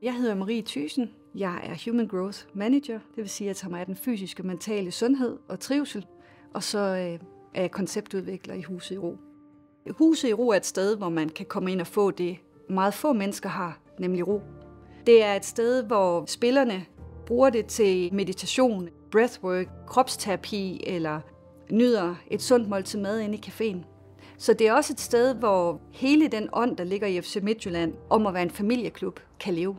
Jeg hedder Marie Thyssen. Jeg er Human Growth Manager, det vil sige, at jeg tager mig af den fysiske og mentale sundhed og trivsel, og så er jeg konceptudvikler i Huset i Ro. Huset i Ro er et sted, hvor man kan komme ind og få det, meget få mennesker har, nemlig ro. Det er et sted, hvor spillerne bruger det til meditation, breathwork, kropsterapi eller nyder et sundt måltid mad inde i caféen. Så det er også et sted, hvor hele den ånd, der ligger i FC Midtjylland, om at være en familieklub, kan leve.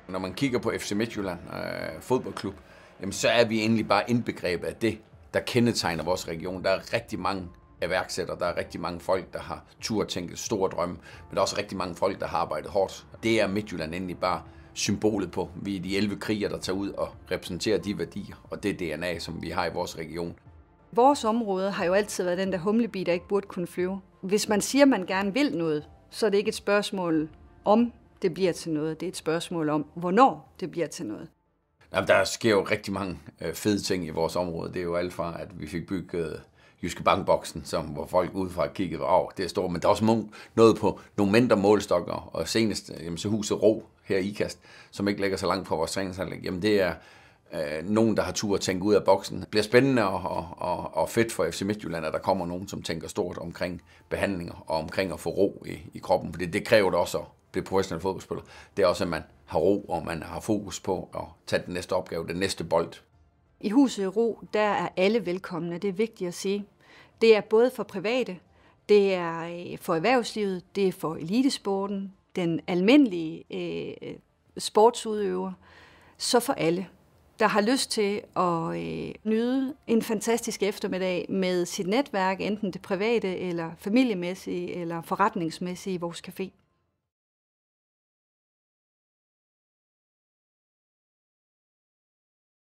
Når man kigger på FC Midtjylland fodboldklub, jamen så er vi egentlig bare indbegrebet af det, der kendetegner vores region. Der er rigtig mange iværksættere, der er rigtig mange folk, der har tænkt store drømme, men der er også rigtig mange folk, der har arbejdet hårdt. Det er Midtjylland egentlig bare symbolet på. Vi er de 11 krigere, der tager ud og repræsenterer de værdier, og det DNA, som vi har i vores region. Vores område har jo altid været den der humlebi, der ikke burde kunne flyve. Hvis man siger, at man gerne vil noget, så er det ikke et spørgsmål om det bliver til noget. Det er et spørgsmål om, hvornår det bliver til noget. Jamen, der sker jo rigtig mange fede ting i vores område. Det er jo alt fra, at vi fik bygget Jyske Bankboksen, hvor folk udefra kiggede, det er stort, men der er også noget på nogle mindre målstokker, og senest så Huset Ro her i Ikast, som ikke ligger så langt fra vores træningsanlæg. Jamen det er nogen, der har tur at tænke ud af boksen. Det bliver spændende og fedt for FC Midtjylland, at der kommer nogen, som tænker stort omkring behandlinger og omkring at få ro i kroppen, for det kræver det også at blive professionel fodboldspiller. Det er også, at man har ro, og man har fokus på at tage den næste opgave, den næste bold. I Huset i Ro, der er alle velkomne, det er vigtigt at sige. Det er både for private, det er for erhvervslivet, det er for elitesporten, den almindelige sportsudøver, så for alle, der har lyst til at nyde en fantastisk eftermiddag med sit netværk, enten det private eller familiemæssige eller forretningsmæssige i vores café.